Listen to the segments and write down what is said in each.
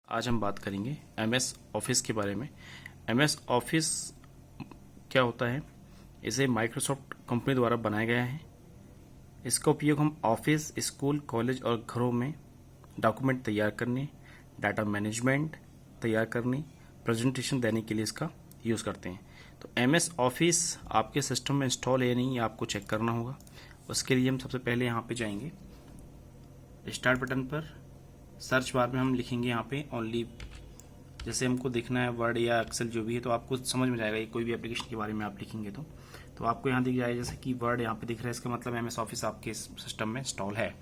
आज हम बात करेंगे एमएस ऑफिस के बारे में। एमएस ऑफिस क्या होता है? इसे माइक्रोसॉफ्ट कंपनी द्वारा बनाया गया है। इसका उपयोग हम ऑफिस, स्कूल, कॉलेज और घरों में डॉक्यूमेंट तैयार करने, डाटा मैनेजमेंट तैयार करने, प्रेजेंटेशन देने के लिए इसका यूज़ करते हैं। तो एमएस ऑफिस आपके सिस्टम में इंस्टॉल है या नहीं, ये आपको चेक करना होगा। उसके लिए हम सबसे पहले यहाँ पे जाएंगे, स्टार्ट बटन पर सर्च बार में हम लिखेंगे यहाँ पे ओनली। जैसे हमको देखना है वर्ड या एक्सेल जो भी है, तो आपको समझ में जाएगा ये कोई भी एप्लीकेशन के बारे में आप लिखेंगे तो आपको यहाँ दिख जाएगा जैसे कि वर्ड यहाँ पे दिख रहा है, इसका मतलब एमएस ऑफिस आपके सिस्टम में इंस्टॉल है।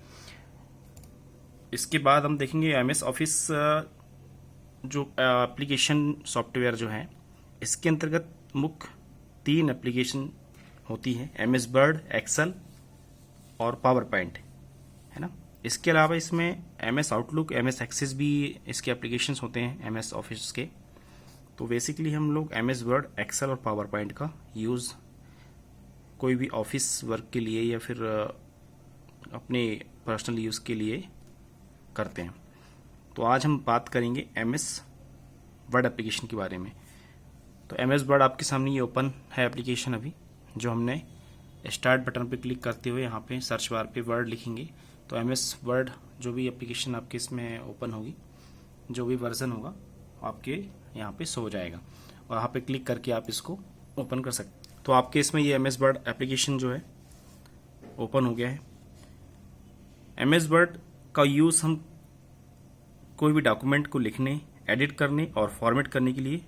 इसके बाद हम देखेंगे एमएस ऑफिस जो एप्लीकेशन सॉफ्टवेयर जो है, इसके अंतर्गत मुख्य 3 एप्लीकेशन होती है, एमएस वर्ड, एक्सेल और पावर पॉइंट, है ना। इसके अलावा इसमें एमएस आउटलुक, एमएस एक्सेस भी इसके एप्लीकेशंस होते हैं एमएस ऑफिस के। तो बेसिकली हम लोग एमएस वर्ड, एक्सेल और पावर पॉइंट का यूज़ कोई भी ऑफिस वर्क के लिए या फिर अपने पर्सनल यूज़ के लिए करते हैं। तो आज हम बात करेंगे एमएस वर्ड एप्लीकेशन के बारे में। तो एमएस वर्ड आपके सामने ये ओपन है एप्लीकेशन अभी, जो हमने स्टार्ट बटन पे क्लिक करते हुए यहाँ पे सर्च बार पे वर्ड लिखेंगे तो एमएस वर्ड जो भी एप्लीकेशन आपके इसमें ओपन होगी, जो भी वर्जन होगा आपके यहाँ पे शो हो जाएगा और यहाँ पे क्लिक करके आप इसको ओपन कर सकते हैं। तो आपके इसमें ये एमएस वर्ड एप्लीकेशन जो है ओपन हो गया है। एमएस वर्ड का यूज़ हम कोई भी डॉक्यूमेंट को लिखने, एडिट करने और फॉर्मेट करने के लिए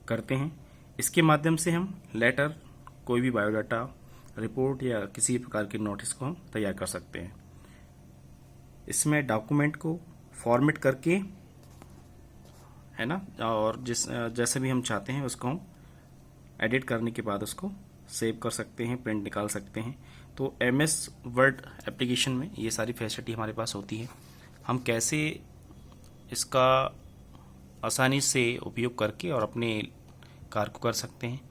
करते हैं। इसके माध्यम से हम लेटर, कोई भी बायोडाटा, रिपोर्ट या किसी प्रकार के नोटिस को हम तैयार कर सकते हैं। इसमें डॉक्यूमेंट को फॉर्मेट करके, है ना, और जैसे भी हम चाहते हैं उसको हम एडिट करने के बाद उसको सेव कर सकते हैं, प्रिंट निकाल सकते हैं। तो एमएस वर्ड एप्लीकेशन में ये सारी फैसिलिटी हमारे पास होती है। हम कैसे इसका आसानी से उपयोग करके और अपने कार्य को कर सकते हैं,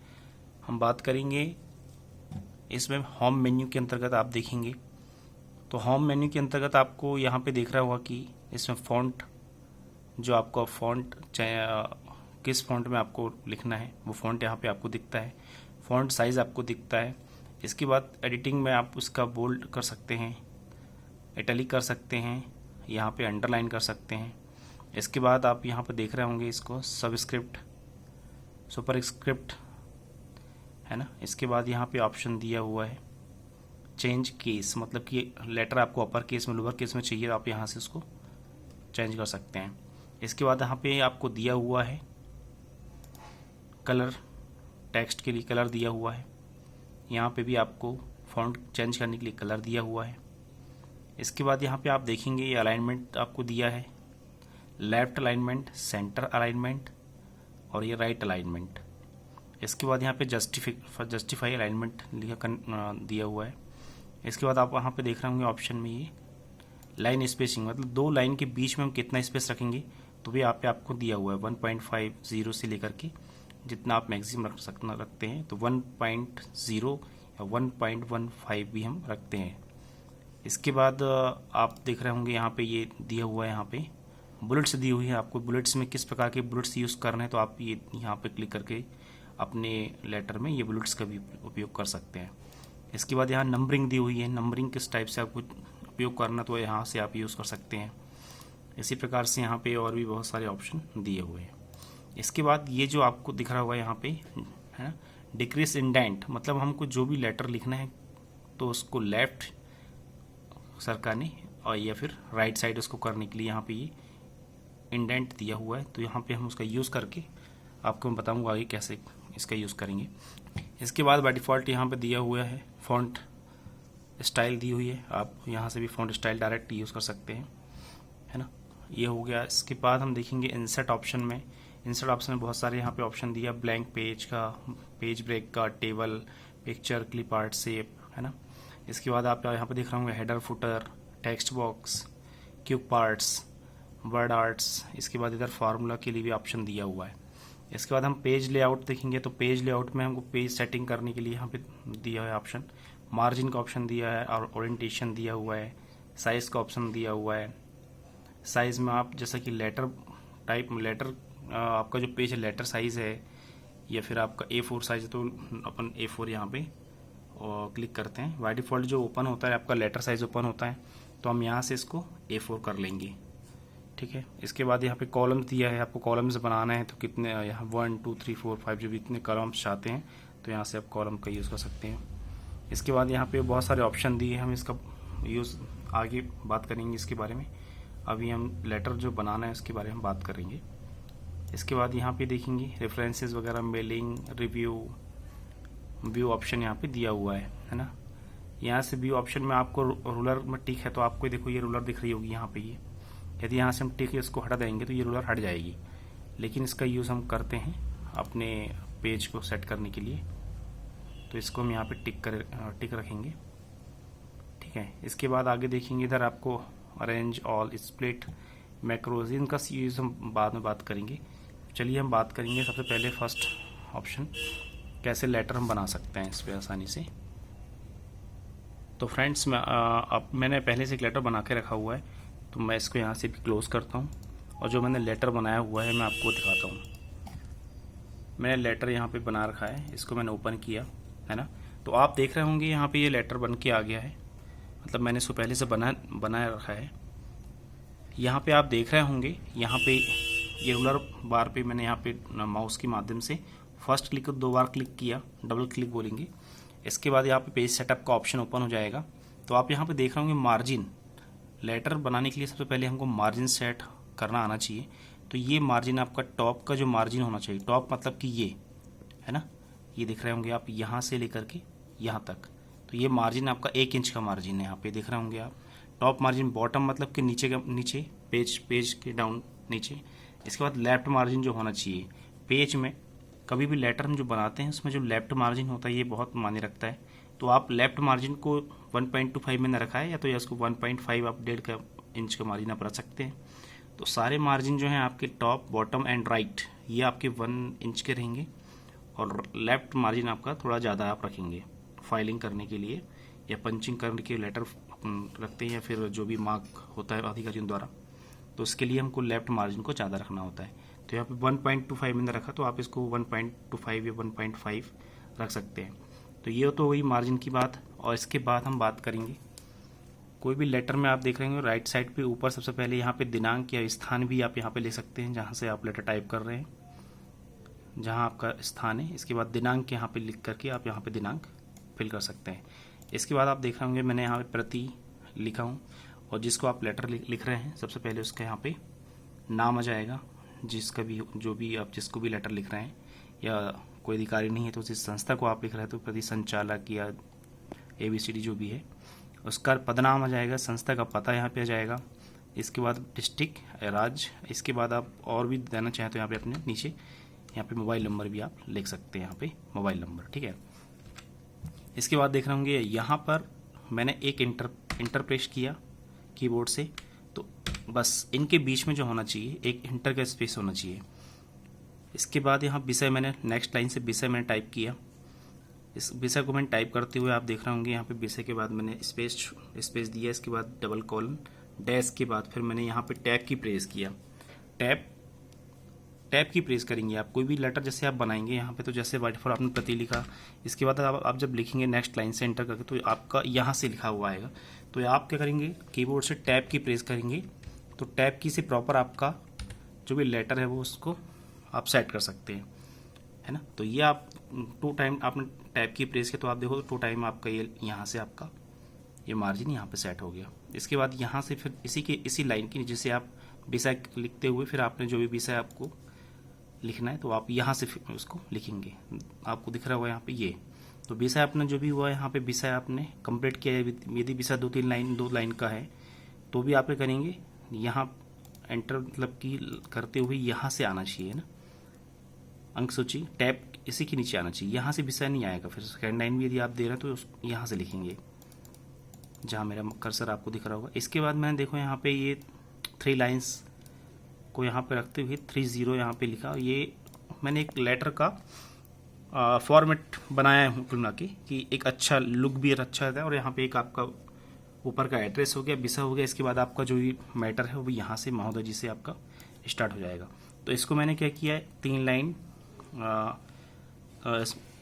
हम बात करेंगे। इसमें होम मेन्यू के अंतर्गत आप देखेंगे तो होम मेन्यू के अंतर्गत आपको यहाँ पे दिख रहा होगा कि इसमें फ़ॉन्ट, जो आपका फ़ॉन्ट किस फ़ॉन्ट में आपको लिखना है वो फ़ॉन्ट यहाँ पे आपको दिखता है। फ़ॉन्ट साइज़ आपको दिखता है। इसके बाद एडिटिंग में आप उसका बोल्ड कर सकते हैं, इटैलिक कर सकते हैं, यहाँ पे अंडरलाइन कर सकते हैं। इसके बाद आप यहाँ पे देख रहे होंगे इसको सबस्क्रिप्ट, सुपरस्क्रिप्ट, है ना। इसके बाद यहाँ पे ऑप्शन दिया हुआ है चेंज केस, मतलब कि लेटर आपको अपर केस में, लोअर केस में चाहिए तो आप यहाँ से उसको चेंज कर सकते हैं। इसके बाद यहाँ पे आपको दिया हुआ है कलर, टेक्स्ट के लिए कलर दिया हुआ है। यहाँ पे भी आपको फॉन्ट चेंज करने के लिए कलर दिया हुआ है। इसके बाद यहाँ पे आप देखेंगे ये अलाइनमेंट आपको दिया है, लेफ्ट अलाइनमेंट, सेंटर अलाइनमेंट और ये राइट अलाइनमेंट। इसके बाद यहाँ पे जस्टिफाई अलाइनमेंट दिया हुआ है। इसके बाद आप वहाँ पे देख रहे होंगे ऑप्शन में ये लाइन स्पेसिंग, मतलब 2 लाइन के बीच में हम कितना स्पेस रखेंगे तो भी यहाँ पे आपको दिया हुआ है 1.50 से लेकर के जितना आप मैक्सिमम रखते हैं, तो 1.0 या 1.15 भी हम रखते हैं। इसके बाद आप देख रहे होंगे यहाँ पे ये दिया हुआ है, यहाँ पे बुलेट्स दी हुई है। आपको बुलेट्स में किस प्रकार के बुलेट्स यूज़ करने हैं तो आप ये यहाँ पे क्लिक करके अपने लेटर में ये बुलेट्स का भी उपयोग कर सकते हैं। इसके बाद यहाँ नंबरिंग दी हुई है, नंबरिंग किस टाइप से आपको उपयोग करना तो यहाँ से आप यूज़ कर सकते हैं। इसी प्रकार से यहाँ पे और भी बहुत सारे ऑप्शन दिए हुए हैं। इसके बाद ये जो आपको दिख रहा होगा यहाँ पे, है ना, डिक्रीज इंडेंट, मतलब हमको जो भी लेटर लिखना है तो उसको लेफ्ट सरकाने और या फिर राइट साइड उसको करने के लिए यहाँ पे ये इंडेंट दिया हुआ है। तो यहाँ पे हम उसका यूज़ करके आपको मैं बताऊँगा आगे कैसे इसका यूज़ करेंगे। इसके बाद बाय डिफ़ॉल्ट यहाँ पे दिया हुआ है फ़ॉन्ट स्टाइल दी हुई है, आप यहाँ से भी फ़ॉन्ट स्टाइल डायरेक्ट यूज़ कर सकते हैं, है ना। ये हो गया। इसके बाद हम देखेंगे इंसर्ट ऑप्शन में। इंसर्ट ऑप्शन में बहुत सारे यहाँ पे ऑप्शन दिया, ब्लैंक पेज का, पेज ब्रेक का, table, picture, clip art, shape, है ना। इसके बाद आप यहाँ पे देख रहे होंगे header, footer, text box, cube parts, word arts. इसके बाद इधर फार्मूला के लिए भी ऑप्शन दिया हुआ है। इसके बाद हम पेज लेआउट देखेंगे तो पेज लेआउट में हमको पेज सेटिंग करने के लिए यहाँ पे दिया है ऑप्शन, मार्जिन का ऑप्शन दिया है और ओरिएंटेशन दिया हुआ है, साइज़ का ऑप्शन दिया हुआ है। साइज़ में आप जैसा कि लेटर टाइप लेटर आपका जो पेज है लेटर साइज़ है या फिर आपका A4 साइज़ है तो अपन A4 यहाँ पे और क्लिक करते हैं। बाय डिफ़ॉल्ट जो ओपन होता है आपका लेटर साइज़ ओपन होता है, तो हम यहाँ से इसको A4 कर लेंगे। ठीक है, इसके बाद यहाँ पे कॉलम्स दिया है, आपको कॉलम्स बनाना है तो कितने यहाँ 1 2 3 4 5 जो भी इतने कॉलम्स चाहते हैं तो यहाँ से आप कॉलम का यूज़ कर सकते हैं। इसके बाद यहाँ पे बहुत सारे ऑप्शन दिए हैं, हम इसका यूज़ आगे बात करेंगे इसके बारे में। अभी हम लेटर जो बनाना है उसके बारे में बात करेंगे। इसके बाद यहाँ पे देखेंगे रेफरेंसेस वगैरह, मेलिंग, रिव्यू, व्यू ऑप्शन यहाँ पे दिया हुआ है ना। यहाँ से व्यू ऑप्शन में आपको रूलर में टिक है तो आपको देखो ये रूलर दिख रही होगी यहाँ पे। ये यदि यहाँ से हम टिक इसको हटा देंगे तो ये रूलर हट जाएगी, लेकिन इसका यूज़ हम करते हैं अपने पेज को सेट करने के लिए, तो इसको हम यहाँ पे टिक रखेंगे। ठीक है, इसके बाद आगे देखेंगे इधर आपको अरेंज, ऑल, स्प्लिट, मैक्रोज, इनका यूज़ हम बाद में बात करेंगे। चलिए हम बात करेंगे सबसे पहले फर्स्ट ऑप्शन, कैसे लेटर हम बना सकते हैं इस पर आसानी से। तो फ्रेंड्स मैंने पहले से एक लेटर बना के रखा हुआ है, तो मैं इसको यहाँ से भी क्लोज़ करता हूँ और जो मैंने लेटर बनाया हुआ है मैं आपको दिखाता हूँ। मैंने लेटर यहाँ पे बना रखा है, इसको मैंने ओपन किया है ना, तो आप देख रहे होंगे यहाँ पे ये लेटर बन के आ गया है, मतलब मैंने इसको पहले से बनाया रखा है। यहाँ पे आप देख रहे होंगे यहाँ पे ये रूलर बार पे मैंने यहाँ पे माउस के माध्यम से फर्स्ट क्लिक को 2 बार क्लिक किया, डबल क्लिक बोलेंगे। इसके बाद यहाँ पे पेज सेटअप का ऑप्शन ओपन हो जाएगा। तो आप यहाँ पे देख रहे होंगे मार्जिन, लेटर बनाने के लिए सबसे पहले हमको मार्जिन सेट करना आना चाहिए। तो ये मार्जिन आपका टॉप का जो मार्जिन होना चाहिए, टॉप मतलब कि ये है ना, ये दिख रहे होंगे आप यहाँ से लेकर के यहाँ तक, तो ये मार्जिन आपका 1 इंच का मार्जिन है, यहाँ पे देख रहे होंगे आप। टॉप मार्जिन, बॉटम मतलब कि नीचे पेज के डाउन नीचे। इसके बाद लेफ्ट मार्जिन जो होना चाहिए पेज में, कभी भी लेटर हम जो बनाते हैं उसमें जो लेफ्ट मार्जिन होता है ये बहुत मायने रखता है। तो आप लेफ्ट मार्जिन को 1.25 में न रखा है, या तो इसको 1.5 आप 1.5 इंच का मार्जिन आप रख सकते हैं। तो सारे मार्जिन जो हैं आपके टॉप, बॉटम एंड राइट ये आपके 1 इंच के रहेंगे, और लेफ्ट मार्जिन आपका थोड़ा ज़्यादा आप रखेंगे फाइलिंग करने के लिए या पंचिंग करने के लेटर रखते हैं, या फिर जो भी मार्क होता है अधिकारियों द्वारा, तो उसके लिए हमको लेफ्ट मार्जिन को ज़्यादा रखना होता है। तो यहाँ पे 1.25 मैंने रखा, तो आप इसको 1.25 या 1.5 रख सकते हैं। तो ये तो वही मार्जिन की बात। और इसके बाद हम बात करेंगे कोई भी लेटर में आप देख रहे होंगे राइट साइड पे ऊपर सबसे पहले यहाँ पे दिनांक या स्थान भी आप यहाँ पे ले सकते हैं, जहाँ से आप लेटर टाइप कर रहे हैं, जहाँ आपका स्थान है। इसके बाद दिनांक यहाँ पे लिख करके आप यहाँ पे दिनांक फिल कर सकते हैं। इसके बाद आप देख रहे होंगे मैंने यहाँ पे प्रति लिखा हूँ, और जिसको आप लेटर लिख रहे हैं सबसे पहले उसका यहाँ पे नाम आ जाएगा, जिसका भी जो भी आप जिसको भी लेटर लिख रहे हैं, या कोई अधिकारी नहीं है तो जिस संस्था को आप लिख रहे हैं तो प्रति संचालक या ABCD जो भी है उसका पदनाम आ जाएगा, संस्था का पता यहाँ पे आ जाएगा। इसके बाद डिस्ट्रिक्ट, राज्य। इसके बाद आप और भी देना चाहें तो यहाँ पे अपने नीचे यहाँ पे मोबाइल नंबर भी आप लिख सकते हैं, यहाँ पे मोबाइल नंबर। ठीक है, इसके बाद देख रहे होंगे यहाँ पर मैंने एक इंटर प्रेस किया कीबोर्ड से, तो बस इनके बीच में जो होना चाहिए एक इंटर का स्पेस होना चाहिए। इसके बाद यहाँ विषय, मैंने नेक्स्ट लाइन से विषय मैंने टाइप किया। इस विषय को मैंने टाइप करते हुए आप देख रहे होंगे यहाँ पे विषय के बाद मैंने स्पेस दिया, इसके बाद डबल कॉलन डैश के बाद फिर मैंने यहाँ पे टैब की प्रेस किया। टैब की प्रेस करेंगे आप कोई भी लेटर जैसे आप बनाएंगे यहाँ पे, तो जैसे बाय डिफॉल्ट आपने प्रति लिखा, इसके बाद आप जब लिखेंगे नेक्स्ट लाइन से एंटर करके तो आपका यहाँ से लिखा हुआ आएगा। तो आप क्या करेंगे कीबोर्ड से टैब की प्रेस करेंगे, तो टैब की से प्रॉपर आपका जो भी लेटर है वो उसको आप सेट कर सकते हैं, है ना। तो ये आप 2 टाइम आपने टैब की प्रेस किया तो आप देखो 2 टाइम आपका ये यहाँ से आपका ये मार्जिन यहाँ पे सेट हो गया। इसके बाद यहाँ से फिर इसी लाइन के नीचे से आप विषय लिखते हुए फिर आपने जो भी विषय आपको लिखना है तो आप यहाँ से फिर उसको लिखेंगे। आपको दिख रहा होगा यहाँ पे ये, तो विषय अपना जो भी हुआ है यहाँ पे विषय आपने कंप्लीट किया है। यदि विषय 2 लाइन का है तो भी आप क्या करेंगे यहाँ एंटर मतलब की करते हुए यहाँ से आना चाहिए ना, अंक सूची टैब इसी के नीचे आना चाहिए, यहाँ से विषय नहीं आएगा। फिर सेकेंड लाइन भी यदि आप दे रहे हैं तो यहाँ से लिखेंगे जहाँ मेरा कर्सर आपको दिख रहा होगा। इसके बाद मैंने देखो यहाँ पे ये 3 लाइन्स को यहाँ पे रखते हुए 30 यहाँ पे लिखा। ये मैंने एक लेटर का फॉर्मेट बनाया हूँ बना के कि एक अच्छा लुक भी अच्छा है, और यहाँ पे एक आपका ऊपर का एड्रेस हो गया, विषय हो गया। इसके बाद आपका जो भी मैटर है वो यहाँ से महोदय जी से आपका स्टार्ट हो जाएगा। तो इसको मैंने क्या किया है, 3 लाइन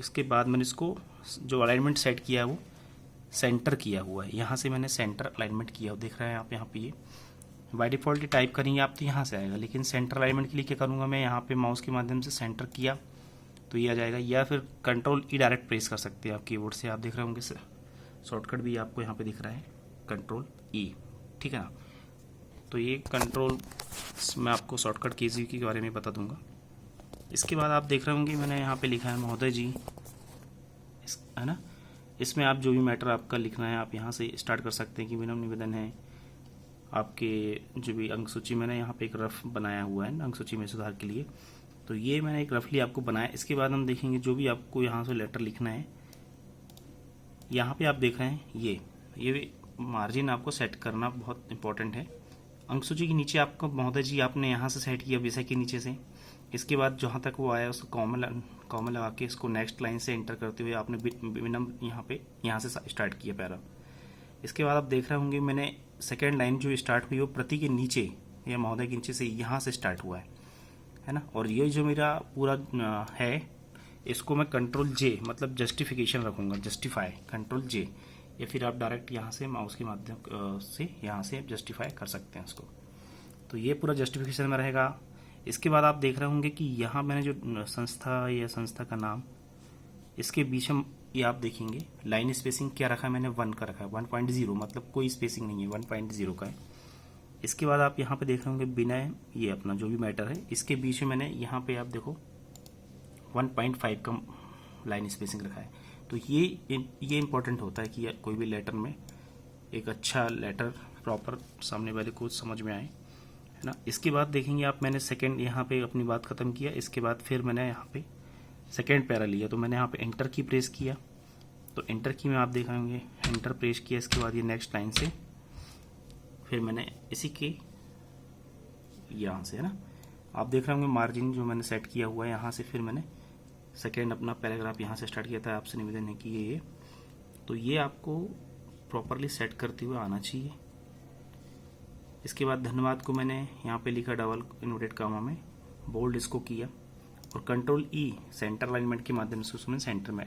इसके बाद मैंने इसको जो अलाइनमेंट सेट किया है वो सेंटर किया हुआ है, यहाँ से मैंने सेंटर अलाइनमेंट किया हुआ, दिख रहा है आप यहाँ पे। ये बाय डिफ़ॉल्ट टाइप करेंगे आप तो यहाँ से आएगा, लेकिन सेंटर अलाइनमेंट के लिए क्या करूँगा मैं, यहाँ पे माउस के माध्यम से सेंटर किया तो ये आ जाएगा, या फिर कंट्रोल ई डायरेक्ट प्रेस कर सकते हैं आप कीबोर्ड से। आप देख रहे होंगे शॉर्टकट भी आपको यहाँ पे दिख रहा है, कंट्रोल ई, ठीक है ना। तो ये कंट्रोल मैं आपको शॉर्टकट कीज़ के बारे में बता दूंगा। इसके बाद आप देख रहे होंगे मैंने यहाँ पे लिखा है महोदय जी, है ना। इसमें आप जो भी मैटर आपका लिखना है आप यहाँ से स्टार्ट कर सकते हैं कि विनम्र निवेदन है आपके जो भी अंक सूची, मैंने यहाँ पे एक रफ बनाया हुआ है ना अंक सूची में सुधार के लिए, तो ये मैंने एक रफली आपको बनाया। इसके बाद हम देखेंगे जो भी आपको यहाँ से लेटर लिखना है, यहाँ पे आप देख रहे हैं ये मार्जिन आपको सेट करना बहुत इंपॉर्टेंट है। अंक सूची के नीचे आपको महोदय जी आपने यहाँ से सेट किया विषय के नीचे से, इसके बाद जहाँ तक वो आया उसको कॉमा लगा के इसको नेक्स्ट लाइन से एंटर करते हुए आपने विनम्र यहाँ से स्टार्ट किया पैरा। इसके बाद आप देख रहे होंगे मैंने सेकेंड लाइन जो स्टार्ट हुई वो प्रति के नीचे या महोदय के नीचे से यहाँ से स्टार्ट हुआ है ना। और ये जो मेरा पूरा है इसको मैं कंट्रोल जे मतलब जस्टिफिकेशन रखूँगा, जस्टिफाई कंट्रोल जे, या फिर आप डायरेक्ट यहाँ से माउस के माध्यम से यहाँ से जस्टिफाई कर सकते हैं उसको। तो ये पूरा जस्टिफिकेशन में रहेगा। इसके बाद आप देख रहे होंगे कि यहाँ मैंने जो संस्था या संस्था का नाम इसके बीच में ये आप देखेंगे लाइन स्पेसिंग क्या रखा है मैंने, 1 का रखा है, 1.0 मतलब कोई स्पेसिंग नहीं है, 1.0 का है। इसके बाद आप यहाँ पे देख रहे होंगे विनय, ये अपना जो भी मैटर है इसके बीच में मैंने यहाँ पे आप देखो 1.5 का लाइन स्पेसिंग रखा है। तो ये इंपॉर्टेंट होता है कि कोई भी लेटर में एक अच्छा लेटर प्रॉपर सामने वाले को समझ में आए, है ना। इसके बाद देखेंगे आप मैंने सेकंड यहाँ पे अपनी बात खत्म किया। इसके बाद फिर मैंने यहाँ पे सेकंड पैरा लिया, तो मैंने यहाँ पे एंटर की प्रेस किया, तो एंटर की में आप देख रहे होंगे एंटर प्रेस किया। इसके बाद ये नेक्स्ट लाइन से फिर मैंने इसी के यहाँ से, है ना, आप देख रहे होंगे मार्जिन जो मैंने सेट किया हुआ है, यहाँ से फिर मैंने सेकेंड अपना पैराग्राफ यहाँ से स्टार्ट किया था। आपसे निवेदन है कि ये तो ये आपको प्रॉपरली सेट करते हुए आना चाहिए। इसके बाद धन्यवाद को मैंने यहाँ पे लिखा डबल इन्वर्टेड कामा में, बोल्ड इसको किया और कंट्रोल ई सेंटर अलाइनमेंट के माध्यम से उसमें सेंटर में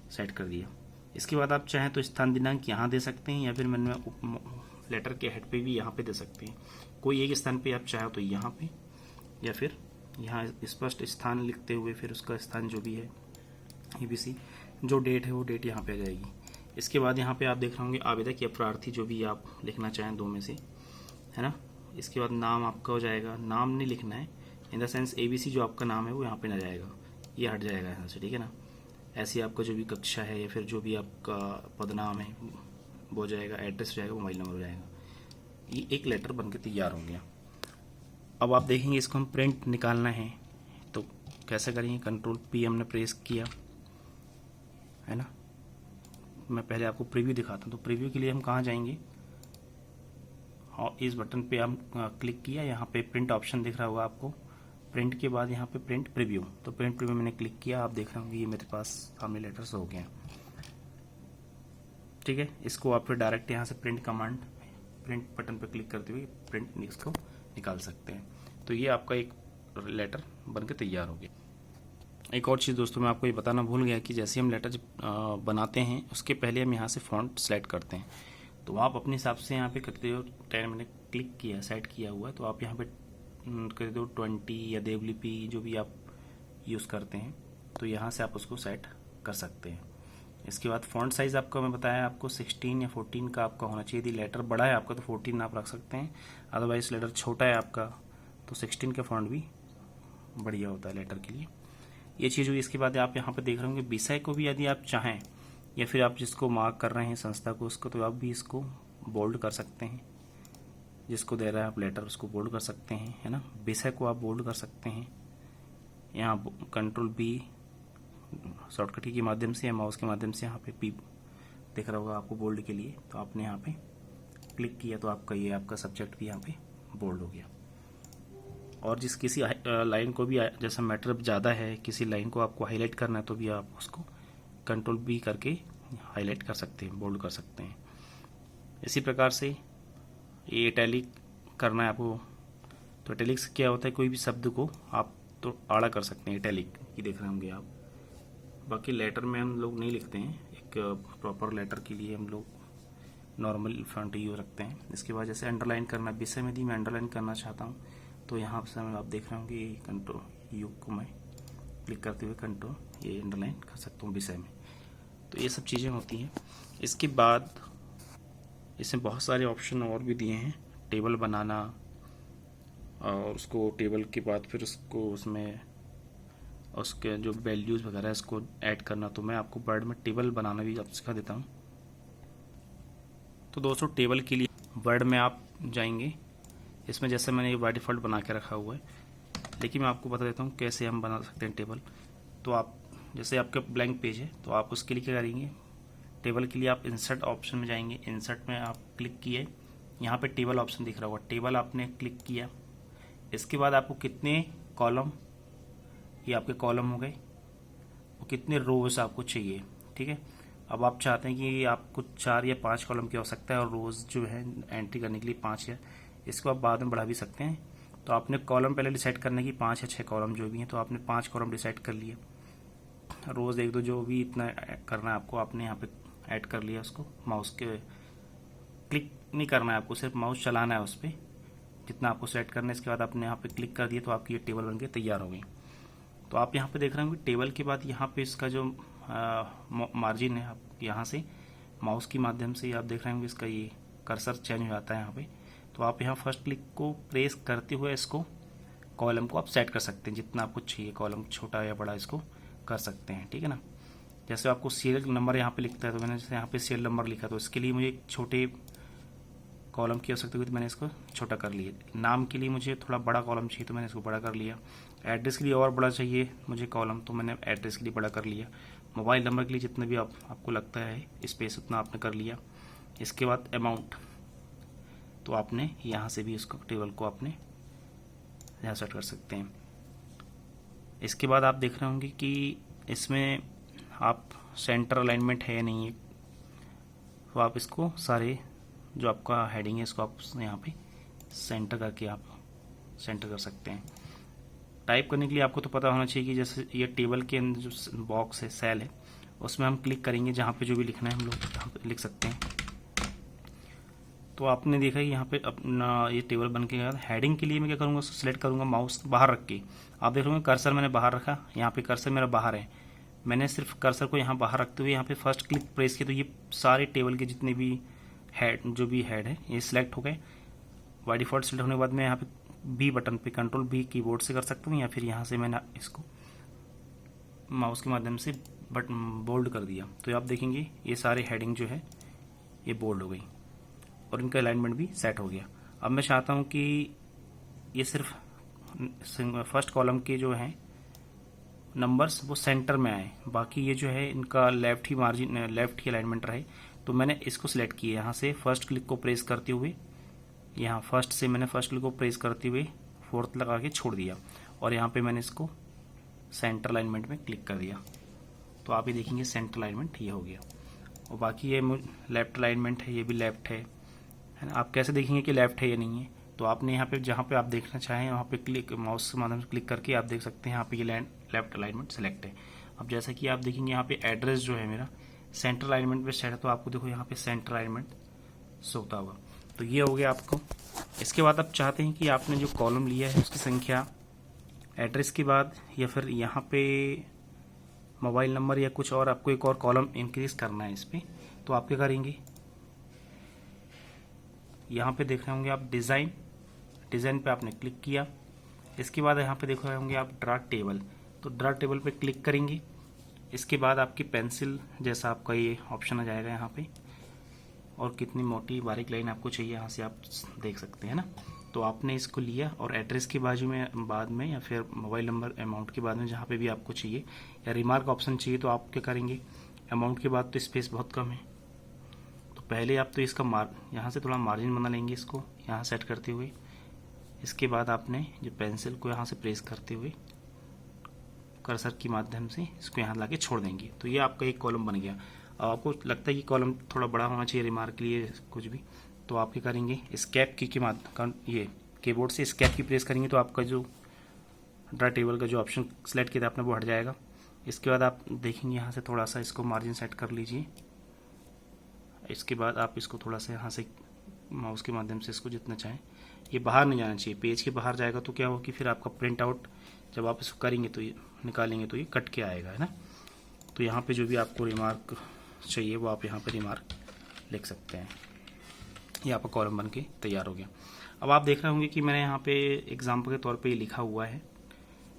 सेट कर दिया। इसके बाद आप चाहें तो स्थान दिनांक यहाँ दे सकते हैं, या फिर मैंने लेटर के हेड पे भी यहाँ पे दे सकते हैं। कोई एक स्थान पे आप चाहे तो यहाँ पे, या फिर यहाँ स्पष्ट स्थान लिखते हुए फिर उसका स्थान जो भी है ABC, जो डेट है वो डेट यहाँ पे आ जाएगी। इसके बाद यहाँ पे आप देख रहे होंगे आवेदक या प्रार्थी जो भी आप लिखना चाहें दो में से, है ना। इसके बाद नाम आपका हो जाएगा, नाम नहीं लिखना है इन द सेंस ABC जो आपका नाम है वो यहाँ पे ना जाएगा, ये हट जाएगा यहाँ से, ठीक है ना। ऐसी आपका जो भी कक्षा है या फिर जो भी आपका पदनाम है वो हो जाएगा, एड्रेस हो जाएगा, मोबाइल नंबर हो जाएगा। ये एक लेटर बन के तैयार हो गया। अब आप देखेंगे इसको हम प्रिंट निकालना है तो कैसे करेंगे, कंट्रोल P हमने प्रेस किया, है ना। मैं पहले आपको प्रीव्यू दिखाता हूँ। तो प्रीव्यू के लिए हम कहाँ जाएंगे, और इस बटन पे हम क्लिक किया, यहाँ पे प्रिंट ऑप्शन दिख रहा होगा आपको। प्रिंट के बाद यहाँ पे प्रिंट प्रीव्यू, तो प्रिंट प्रीव्यू मैंने क्लिक किया, आप देख रहे होंगे ये मेरे पास सामने लेटर्स हो गए हैं, ठीक है। इसको आप फिर डायरेक्ट यहाँ से प्रिंट कमांड, प्रिंट बटन पर क्लिक करते हुए प्रिंट इसको निकाल सकते हैं। तो ये आपका एक लेटर बनके तैयार हो गया। एक और चीज़ दोस्तों मैं आपको ये बताना भूल गया कि जैसे हम लेटर बनाते हैं उसके पहले हम यहाँ से फॉन्ट सेलेक्ट करते हैं। तो आप अपने हिसाब से यहाँ पे करते हो, 10 मैंने क्लिक किया, सेट किया हुआ है, तो आप यहाँ पे कर दो 20 या देवलिपि जो भी आप यूज़ करते हैं, तो यहाँ से आप उसको सेट कर सकते हैं। इसके बाद फॉन्ट साइज़ आपका मैं बताया आपको 16 या 14 का आपका होना चाहिए। यदि लेटर बड़ा है आपका तो 14 आप रख सकते हैं, अदरवाइज लेटर छोटा है आपका तो 16 का फॉन्ट भी बढ़िया होता है लेटर के लिए। ये चीज़ हुई। इसके बाद आप यहाँ पे देख रहे होंगे विषय को भी यदि आप चाहें या फिर आप जिसको मार्क कर रहे हैं संस्था को उसको, तो आप भी इसको बोल्ड कर सकते हैं। जिसको दे रहा है आप लेटर उसको बोल्ड कर सकते हैं, है ना। विषय को आप बोल्ड कर सकते हैं। यहाँ कंट्रोल B शॉर्टकट की माध्यम से या माउस के माध्यम से यहाँ पे P दिख रहा होगा आपको बोल्ड के लिए, तो आपने यहाँ पे क्लिक किया तो आपका ये आपका सब्जेक्ट भी यहाँ पे बोल्ड हो गया। और जिस किसी लाइन को भी जैसा मैटर ज़्यादा है, किसी लाइन को आपको हाईलाइट करना है तो भी आप उसको कंट्रोल B करके हाईलाइट कर सकते हैं, बोल्ड कर सकते हैं। इसी प्रकार से ये इटैलिक करना है आपको तो इटैलिक से क्या होता है, कोई भी शब्द को आप तो आड़ा कर सकते हैं, इटैलिक की देख रहे होंगे आप। बाकी लेटर में हम लोग नहीं लिखते हैं, एक प्रॉपर लेटर के लिए हम लोग नॉर्मल फ्रंट यूज रखते हैं। इसके बाद जैसे अंडरलाइन करना, विषय में दी मैं अंडरलाइन करना चाहता हूँ तो यहाँ से आप देख रहे होंगे कंट्रोल यू को मैं क्लिक करते हुए कंट्रोल ये अंडरलाइन कर सकता हूँ विषय में। तो ये सब चीज़ें होती हैं। इसके बाद इसमें बहुत सारे ऑप्शन और भी दिए हैं, टेबल बनाना और उसको टेबल के बाद फिर उसको उसमें उसके जो वैल्यूज़ वगैरह इसको ऐड करना। तो मैं आपको वर्ड में टेबल बनाना भी आप सिखा देता हूँ। तो दोस्तों टेबल के लिए वर्ड में आप जाएंगे, इसमें जैसे मैंने ये बाय डिफ़ॉल्ट बना के रखा हुआ है, लेकिन मैं आपको बता देता हूँ कैसे हम बना सकते हैं टेबल। तो आप जैसे आपका ब्लैंक पेज है तो आप उसके लिए क्या करेंगे, टेबल के लिए आप इंसर्ट ऑप्शन में जाएंगे, इंसर्ट में आप क्लिक किए, यहाँ पे टेबल ऑप्शन दिख रहा होगा, टेबल आपने क्लिक किया। इसके बाद आपको कितने कॉलम, ये आपके कॉलम हो गए, और कितने रोज आपको चाहिए, ठीक है। अब आप चाहते हैं कि आपको 4 या 5 कॉलम की आवश्यकता है और रोज जो है एंट्री करने के लिए 5 है, इसको आप बाद में बढ़ा भी सकते हैं। तो आपने कॉलम पहले डिसाइड करने की 5 या 6 कॉलम जो भी हैं, तो आपने 5 कॉलम डिसाइड कर लिए, रोज 1 2 जो भी इतना करना है आपको, आपने यहाँ पे ऐड कर लिया। उसको माउस के क्लिक नहीं करना है आपको, सिर्फ माउस चलाना है उस पर जितना आपको सेट करना है। इसके बाद आपने यहाँ पे क्लिक कर दिया तो आपकी ये टेबल बनके तैयार हो गई। तो आप यहाँ पे देख रहे होंगे टेबल के बाद यहाँ पे इसका जो मार्जिन है, आप यहाँ से माउस की माध्यम से आप देख रहे होंगे इसका ये कर्सर चेंज हो जाता है यहाँ पे। तो आप यहाँ फर्स्ट क्लिक को प्रेस करते हुए इसको कॉलम को आप सेट कर सकते हैं, जितना आपको चाहिए कॉलम छोटा या बड़ा इसको कर सकते हैं, ठीक है ना। जैसे आपको सीरियल नंबर यहाँ पे लिखता है, तो मैंने जैसे यहाँ पे सीरियल नंबर लिखा, तो इसके लिए मुझे एक छोटे कॉलम की आवश्यकता हुई तो मैंने इसको छोटा कर लिया। नाम के लिए मुझे थोड़ा बड़ा कॉलम चाहिए तो मैंने इसको बड़ा कर लिया। एड्रेस के लिए और बड़ा चाहिए मुझे कॉलम, तो मैंने एड्रेस के लिए बड़ा कर लिया। मोबाइल नंबर के लिए जितना भी आपको लगता है स्पेस उतना आपने कर लिया। इसके बाद अमाउंट, तो आपने यहाँ से भी इसको टेबल को आपने यहाँ सेट कर सकते हैं। इसके बाद आप देख रहे होंगे कि इसमें आप सेंटर अलाइनमेंट है या नहीं है, तो आप इसको सारे जो आपका हेडिंग है इसको आप यहाँ पे सेंटर करके आप सेंटर कर सकते हैं। टाइप करने के लिए आपको तो पता होना चाहिए कि जैसे ये टेबल के अंदर जो बॉक्स है, सेल है, उसमें हम क्लिक करेंगे, जहाँ पे जो भी लिखना है हम लोग यहाँ पे लिख सकते हैं। तो आपने देखा कि यहाँ पे अपना ये टेबल बन के गया। हेडिंग के लिए मैं क्या करूँगा, उसको सिलेक्ट करूँगा माउस बाहर रख के। आप देख रहे कर्सर मैंने बाहर रखा, यहाँ पे कर्सर मेरा बाहर है, मैंने सिर्फ कर्सर को यहाँ बाहर रखते हुए यहाँ पे फर्स्ट क्लिक प्रेस किया, तो ये सारे टेबल के जितने भी हेड जो भी हेड है ये सिलेक्ट हो गए। बाय डिफॉल्ट सिलेक्ट होने के बाद मैं यहाँ पे बी बटन पे कंट्रोल बी कीबोर्ड से कर सकता हूँ, या फिर यहाँ से मैंने इसको माउस के माध्यम से बोल्ड कर दिया। तो आप देखेंगे ये सारे हेडिंग जो है ये बोल्ड हो गई और इनका अलाइनमेंट भी सेट हो गया। अब मैं चाहता हूँ कि ये सिर्फ फर्स्ट कॉलम के जो हैं नंबर्स वो सेंटर में आए, बाकी ये जो है इनका लेफ्ट ही मार्जिन लेफ्ट ही अलाइनमेंट रहे। तो मैंने इसको सिलेक्ट किया, यहाँ से फर्स्ट क्लिक को प्रेस करते हुए, यहाँ फर्स्ट से मैंने फर्स्ट क्लिक को प्रेस करते हुए फोर्थ लगा के छोड़ दिया और यहाँ पे मैंने इसको सेंटर अलाइनमेंट में क्लिक कर दिया। तो आप ये देखेंगे सेंटर अलाइनमेंट ये हो गया। और बाकी ये लेफ्ट अलाइनमेंट है, ये भी लेफ्ट है ना। आप कैसे देखेंगे कि लेफ्ट है या नहीं है, तो आपने यहाँ पे जहाँ पे आप देखना चाहें वहाँ पे क्लिक माउस के माध्यम से क्लिक करके आप देख सकते हैं यहाँ पे ये लेफ्ट अलाइनमेंट सेलेक्ट है। अब जैसा कि आप देखेंगे यहाँ पे एड्रेस जो है मेरा सेंटर अलाइनमेंट पे सेट है, तो आपको देखो यहाँ पे सेंटर अलाइनमेंट शो होता होगा। तो ये हो गया आपको। इसके बाद आप चाहते हैं कि आपने जो कॉलम लिया है उसकी संख्या एड्रेस के बाद या फिर यहाँ पे मोबाइल नंबर या कुछ और आपको एक और कॉलम इंक्रीज करना है इस पर, तो आप क्या करेंगे, यहाँ पे देख रहे होंगे आप डिज़ाइन पे आपने क्लिक किया। इसके बाद यहाँ पे देख रहे होंगे आप ड्रा टेबल, तो ड्रा टेबल पे क्लिक करेंगे। इसके बाद आपकी पेंसिल जैसा आपका ये ऑप्शन आ जाएगा यहाँ पे, और कितनी मोटी बारीक लाइन आपको चाहिए यहाँ से आप देख सकते हैं ना। तो आपने इसको लिया और एड्रेस के बाजू में बाद में या फिर मोबाइल नंबर अमाउंट के बाद में जहाँ पे भी आपको चाहिए या रिमार्क ऑप्शन चाहिए, तो आप क्या करेंगे, अमाउंट के बाद तो स्पेस बहुत कम है, तो पहले आप तो इसका यहाँ से थोड़ा मार्जिन बना लेंगे इसको यहाँ सेट करते हुए। इसके बाद आपने जो पेंसिल को यहाँ से प्रेस करते हुए कर्सर की माध्यम से इसको यहाँ लाके छोड़ देंगे, तो ये आपका एक कॉलम बन गया। अब आपको लगता है कि कॉलम थोड़ा बड़ा होना चाहिए रिमार्क के लिए कुछ भी, तो आप क्या करेंगे, एस्केप की माध्यम ये कीबोर्ड से एस्केप की प्रेस करेंगे तो आपका जो ड्रा टेबल का जो ऑप्शन सेलेक्ट किया था आपने वो हट जाएगा। इसके बाद आप देखेंगे यहाँ से थोड़ा सा इसको मार्जिन सेट कर लीजिए। इसके बाद आप इसको थोड़ा सा यहाँ से माउस के माध्यम से इसको जितना चाहें, ये बाहर नहीं जाना चाहिए। पेज के बाहर जाएगा तो क्या होगा कि फिर आपका प्रिंट आउट जब आप इसको करेंगे तो ये निकालेंगे तो ये कट के आएगा, है ना। तो यहाँ पे जो भी आपको रिमार्क चाहिए वो आप यहाँ पे रिमार्क लिख सकते हैं। ये आपका कॉलम बन के तैयार हो गया। अब आप देख रहे होंगे कि मैंने यहाँ पे एग्जाम्पल के तौर पे ये लिखा हुआ है।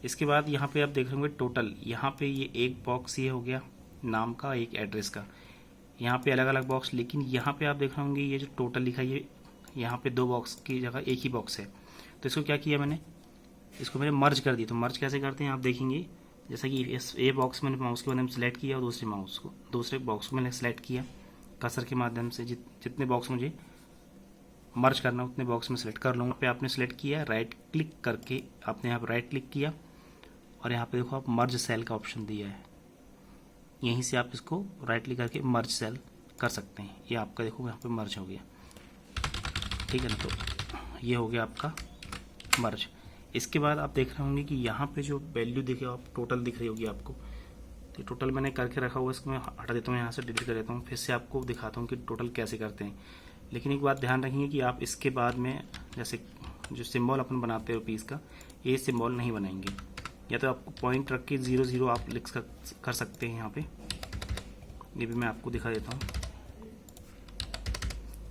इसके बाद यहाँ पे आप देख रहे होंगे टोटल, यहाँ पे ये एक बॉक्स ये हो गया नाम का, एक एड्रेस का, यहाँ पे अलग अलग बॉक्स। लेकिन यहाँ पे आप देख रहे होंगे ये जो टोटल लिखा है ये यहाँ पे 2 बॉक्स की जगह एक ही बॉक्स है। तो इसको क्या किया मैंने, इसको मैंने मर्ज कर दिया। तो मर्ज कैसे करते हैं आप देखेंगे, जैसा कि इस ए बॉक्स मैंने माउस के माध्यम से सेलेक्ट किया और दूसरे बॉक्स को मैंने सेलेक्ट किया कर्सर के माध्यम से। जितने बॉक्स मुझे मर्ज करना उतने बॉक्स में सेलेक्ट कर लूँगा। पे आपने सेलेक्ट किया, राइट क्लिक करके आपने यहाँ पर राइट क्लिक किया और यहाँ पे देखो आप मर्ज सेल का ऑप्शन दिया है। यहीं से आप इसको राइट क्लिक करके मर्ज सेल कर सकते हैं। ये आपका देखो यहाँ पे मर्ज हो गया, ठीक है ना। तो ये हो गया आपका मर्ज। इसके बाद आप देख रहे होंगे कि यहाँ पे जो वैल्यू दिखे आप टोटल दिख रही होगी आपको, तो टोटल मैंने करके रखा हुआ है। इसको मैं हटा देता हूँ, यहाँ से डिलीट कर देता हूँ, फिर से आपको दिखाता हूँ कि टोटल कैसे करते हैं। लेकिन एक बात ध्यान रखेंगे कि आप इसके बाद में जैसे जो सिंबल अपन बनाते हैं रुपीज़ का, ये सिंबल नहीं बनाएंगे। या तो आपको पॉइंट रख के 0 आप लिख कर सकते हैं यहाँ पे। ये भी मैं आपको दिखा देता हूँ।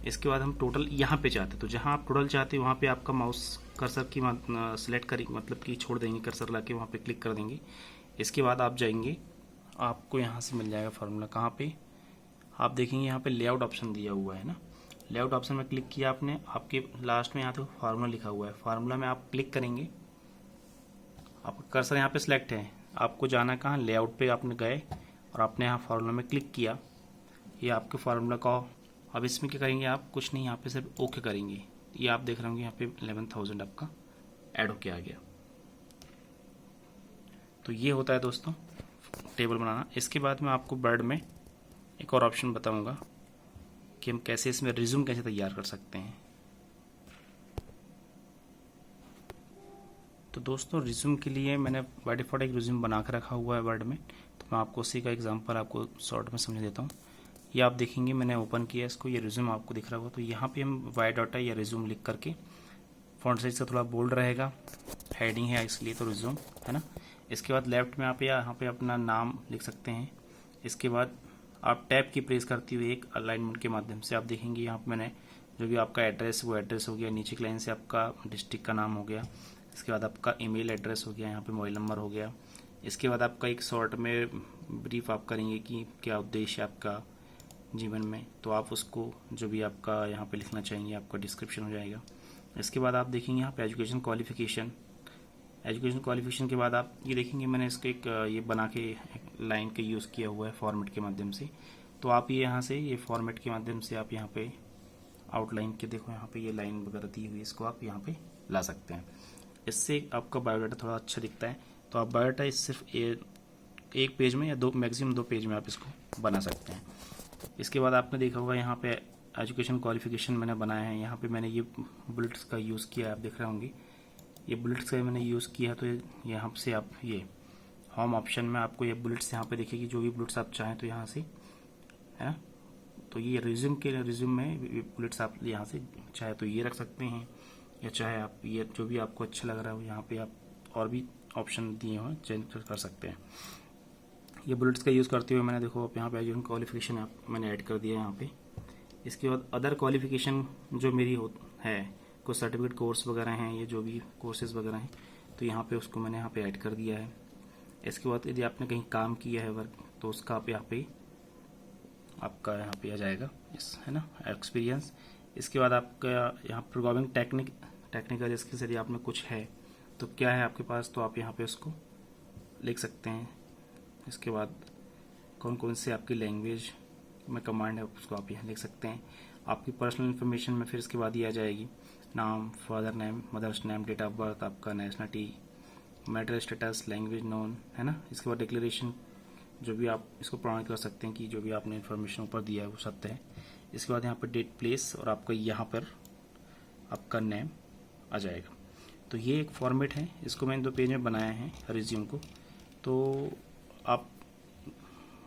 इसके बाद हम टोटल यहाँ पे चाहते हैं, तो जहाँ आप टोटल चाहते हैं वहाँ पे आपका माउस कर्सर की सेलेक्ट करेंगे, मतलब कि छोड़ देंगे कर्सर ला के वहाँ पे क्लिक कर देंगे। इसके बाद आप जाएंगे, आपको यहाँ से मिल जाएगा फार्मूला। कहाँ पे आप देखेंगे यहाँ पे लेआउट ऑप्शन दिया हुआ है ना। लेआउट ऑप्शन में क्लिक किया आपने, आपके लास्ट में यहाँ पे फार्मूला लिखा हुआ है। फार्मूला में आप क्लिक करेंगे, आपका कर्सर यहाँ पे सिलेक्ट है, आपको जाना है कहाँ, लेआउट पे आपने गए और आपने यहाँ फार्मूला में क्लिक किया। ये आपके फार्मूला का, अब इसमें क्या करेंगे आप, कुछ नहीं, यहाँ पे सिर्फ ओके करेंगे। ये आप देख रहे होंगे यहाँ पे 11,000 आपका ऐड होके आ गया। तो ये होता है दोस्तों टेबल बनाना। इसके बाद मैं आपको वर्ड में एक और ऑप्शन बताऊंगा कि हम कैसे इसमें रिज्यूम कैसे तैयार कर सकते हैं। तो दोस्तों रिज्यूम के लिए मैंने बाय डिफॉल्ट एक रिज्यूम बना कर रखा हुआ है वर्ड में। तो मैं आपको उसी का एग्जांपल आपको शॉर्ट में समझा देता हूँ। ये आप देखेंगे मैंने ओपन किया इसको, ये रिज्यूम आपको दिख रहा होगा। तो यहाँ पे हम वाई डाटा या रिज्यूम लिख करके, फॉन्ट साइज का थोड़ा बोल्ड रहेगा, हेडिंग है इसलिए, तो रिज्यूम है ना। इसके बाद लेफ्ट में आप यहाँ पे अपना नाम लिख सकते हैं। इसके बाद आप टैब की प्रेस करते हुए एक अलाइनमेंट के माध्यम से आप देखेंगे यहाँ पे मैंने जो भी आपका एड्रेस वो एड्रेस हो गया, नीचे की लाइन से आपका डिस्ट्रिक्ट का नाम हो गया। इसके बाद आपका ईमेल एड्रेस हो गया, यहाँ पे मोबाइल नंबर हो गया। इसके बाद आपका एक शॉर्ट में ब्रीफ आप करेंगे कि क्या उद्देश्य है आपका जीवन में, तो आप उसको जो भी आपका यहाँ पे लिखना चाहेंगे आपका डिस्क्रिप्शन हो जाएगा। इसके बाद आप देखेंगे यहाँ पे एजुकेशन क्वालिफिकेशन। एजुकेशन क्वालिफिकेशन के बाद आप ये देखेंगे मैंने इसको एक ये बना के एक लाइन के यूज़ किया हुआ है फॉर्मेट के माध्यम से। तो आप ये यहाँ से ये फॉर्मेट के माध्यम से आप यहाँ पे आउटलाइन के देखो यहाँ पे ये लाइन वगैरह दी हुई, इसको आप यहाँ पे ला सकते हैं। इससे आपका बायोडाटा थोड़ा अच्छा दिखता है। तो आप बायोडाटा सिर्फ एक पेज में या मैक्सिमम 2 पेज में आप इसको बना सकते हैं। इसके बाद आपने देखा होगा यहाँ पे एजुकेशन क्वालिफिकेशन मैंने बनाया है। यहाँ पे मैंने ये बुलेट्स का यूज़ किया है, आप देख रहे होंगे ये बुलेट्स का मैंने यूज़ किया। तो यहाँ से आप ये होम ऑप्शन में आपको ये बुलेट्स यहाँ पे देखिए कि जो भी बुलेट्स आप चाहें तो यहाँ से है। तो ये रिज्यूम में बुलेट्स आप यहाँ से चाहे तो ये रख सकते हैं, या चाहे आप ये जो भी आपको अच्छा लग रहा हो यहाँ पे आप और भी ऑप्शन दिए हुए चेंज कर सकते हैं। ये बुलेट्स का यूज़ करते हुए मैंने देखो आप यहाँ पे एजुकेशन क्वालिफिकेशन मैंने ऐड कर दिया यहाँ पे। इसके बाद अदर क्वालिफिकेशन जो मेरी है, कुछ सर्टिफिकेट कोर्स वगैरह हैं, ये जो भी कोर्सेज वगैरह हैं, तो यहाँ पे उसको मैंने यहाँ पे ऐड कर दिया है। इसके बाद यदि आपने कहीं काम किया है वर्क, तो उसका आप यहाँ पे आपका यहाँ पे आ जाएगा है ना एक्सपीरियंस। इसके बाद आपका यहाँ प्रोग्रामिंग टेक्निकल स्किल्स यदि आप में कुछ है तो क्या है आपके पास, तो आप यहाँ पे उसको लिख सकते हैं। इसके बाद कौन कौन से आपकी लैंग्वेज में कमांड है उसको आप यहाँ लिख सकते हैं। आपकी पर्सनल इन्फॉर्मेशन में फिर इसके बाद ये आ जाएगी नाम, father name, mother's name, date of birth, आपका nationality, marital status, language known है ना। इसके बाद डिक्लेरेशन जो भी आप इसको प्रमाण कर सकते हैं कि जो भी आपने इन्फॉर्मेशन ऊपर दिया है वो सत्य है। इसके बाद यहाँ पर डेट, प्लेस और आपका यहाँ पर आपका नेम आ जाएगा। तो ये एक फॉर्मेट है, इसको मैंने 2 पेज में बनाया है रिज्यूम को। तो आप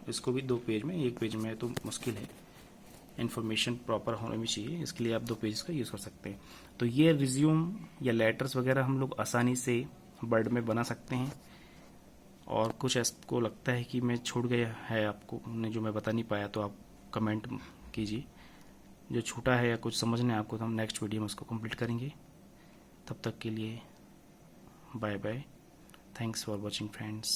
इसको भी 2 पेज में, 1 पेज में तो मुश्किल है, इन्फॉर्मेशन प्रॉपर होना भी चाहिए, इसके लिए आप 2 पेज का यूज़ कर सकते हैं। तो ये रिज्यूम या लेटर्स वगैरह हम लोग आसानी से वर्ड में बना सकते हैं। और कुछ आपको लगता है कि मैं छूट गया है आपको ने जो मैं बता नहीं पाया, तो आप कमेंट कीजिए। जो छूटा है या कुछ समझना है आपको, तो हम नेक्स्ट वीडियो में उसको कंप्लीट करेंगे। तब तक के लिए bye bye, thanks for watching friends.